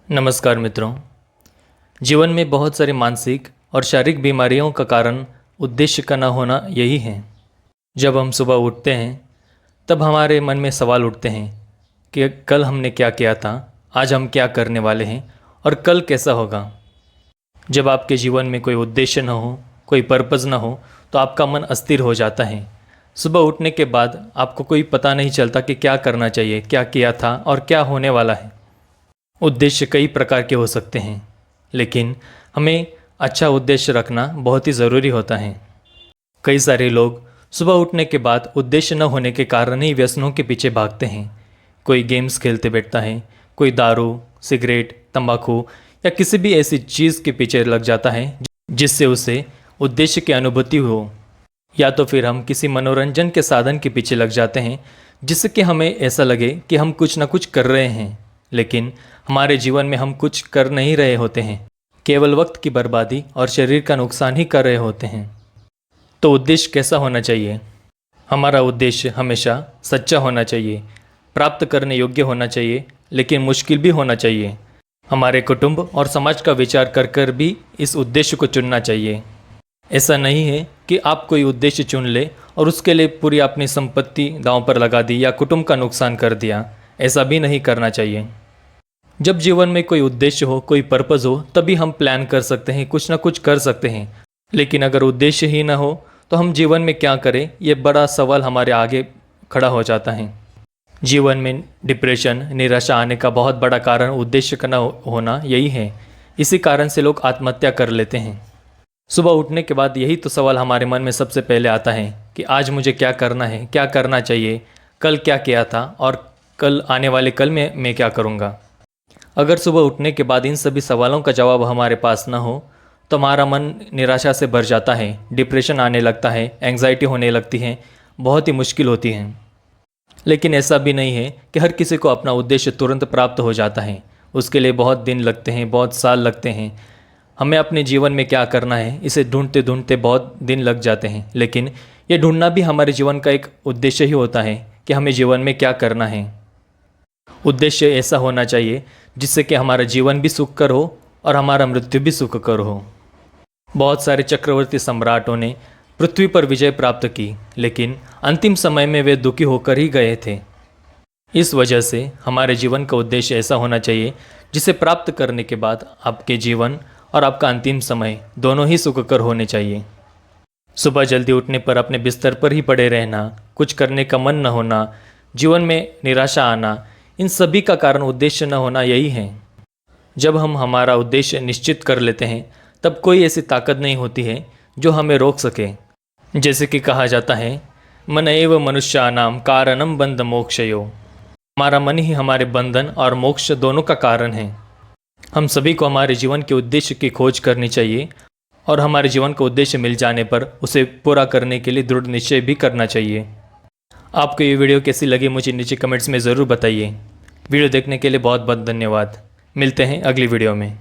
नमस्कार मित्रों। जीवन में बहुत सारी मानसिक और शारीरिक बीमारियों का कारण उद्देश्य का न होना यही है। जब हम सुबह उठते हैं तब हमारे मन में सवाल उठते हैं कि कल हमने क्या किया था, आज हम क्या करने वाले हैं और कल कैसा होगा। जब आपके जीवन में कोई उद्देश्य न हो, कोई पर्पज़ न हो, तो आपका मन अस्थिर हो जाता है। सुबह उठने के बाद आपको कोई पता नहीं चलता कि क्या करना चाहिए, क्या किया था और क्या होने वाला है। उद्देश्य कई प्रकार के हो सकते हैं, लेकिन हमें अच्छा उद्देश्य रखना बहुत ही ज़रूरी होता है। कई सारे लोग सुबह उठने के बाद उद्देश्य न होने के कारण ही व्यसनों के पीछे भागते हैं। कोई गेम्स खेलते बैठता है, कोई दारू, सिगरेट, तंबाकू या किसी भी ऐसी चीज़ के पीछे लग जाता है जिससे उसे उद्देश्य की अनुभूति हो। या तो फिर हम किसी मनोरंजन के साधन के पीछे लग जाते हैं जिससे कि हमें ऐसा लगे कि हम कुछ ना कुछ कर रहे हैं, लेकिन हमारे जीवन में हम कुछ कर नहीं रहे होते हैं, केवल वक्त की बर्बादी और शरीर का नुकसान ही कर रहे होते हैं। तो उद्देश्य कैसा होना चाहिए? हमारा उद्देश्य हमेशा सच्चा होना चाहिए, प्राप्त करने योग्य होना चाहिए, लेकिन मुश्किल भी होना चाहिए। हमारे कुटुंब और समाज का विचार कर कर भी इस उद्देश्य को चुनना चाहिए। ऐसा नहीं है कि आप कोई उद्देश्य चुन ले और उसके लिए पूरी अपनी संपत्ति दांव पर लगा दी या कुटुंब का नुकसान कर दिया। ऐसा भी नहीं करना चाहिए। जब जीवन में कोई उद्देश्य हो, कोई पर्पज़ हो, तभी हम प्लान कर सकते हैं, कुछ ना कुछ कर सकते हैं। लेकिन अगर उद्देश्य ही ना हो तो हम जीवन में क्या करें, ये बड़ा सवाल हमारे आगे खड़ा हो जाता है। जीवन में डिप्रेशन, निराशा आने का बहुत बड़ा कारण उद्देश्य का न होना यही है। इसी कारण से लोग आत्महत्या कर लेते हैं। सुबह उठने के बाद यही तो सवाल हमारे मन में सबसे पहले आता है कि आज मुझे क्या करना है, क्या करना चाहिए, कल क्या किया था और कल आने वाले कल में मैं क्या करूँगा। अगर सुबह उठने के बाद इन सभी सवालों का जवाब हमारे पास न हो तो हमारा मन निराशा से भर जाता है, डिप्रेशन आने लगता है, एंग्जाइटी होने लगती है, बहुत ही मुश्किल होती है। लेकिन ऐसा भी नहीं है कि हर किसी को अपना उद्देश्य तुरंत प्राप्त हो जाता है। उसके लिए बहुत दिन लगते हैं, बहुत साल लगते हैं। हमें अपने जीवन में क्या करना है इसे ढूंढते ढूंढते बहुत दिन लग जाते हैं। लेकिन ये ढूंढना भी हमारे जीवन का एक उद्देश्य ही होता है कि हमें जीवन में क्या करना है। उद्देश्य ऐसा होना चाहिए जिससे कि हमारा जीवन भी सुखकर हो और हमारा मृत्यु भी सुखकर हो। बहुत सारे चक्रवर्ती सम्राटों ने पृथ्वी पर विजय प्राप्त की, लेकिन अंतिम समय में वे दुखी होकर ही गए थे। इस वजह से हमारे जीवन का उद्देश्य ऐसा होना चाहिए जिसे प्राप्त करने के बाद आपके जीवन और आपका अंतिम समय दोनों ही सुखकर होने चाहिए। सुबह जल्दी उठने पर अपने बिस्तर पर ही पड़े रहना, कुछ करने का मन न होना, जीवन में निराशा आना, इन सभी का कारण उद्देश्य न होना यही है। जब हम हमारा उद्देश्य निश्चित कर लेते हैं तब कोई ऐसी ताकत नहीं होती है जो हमें रोक सके। जैसे कि कहा जाता है, मन एव मनुष्यानाम कारणम बंध मोक्षयो। हमारा मन ही हमारे बंधन और मोक्ष दोनों का कारण है। हम सभी को हमारे जीवन के उद्देश्य की खोज करनी चाहिए और हमारे जीवन का उद्देश्य मिल जाने पर उसे पूरा करने के लिए दृढ़ निश्चय भी करना चाहिए। आपको ये वीडियो कैसी लगी मुझे नीचे कमेंट्स में ज़रूर बताइए। वीडियो देखने के लिए बहुत बहुत धन्यवाद। मिलते हैं अगली वीडियो में।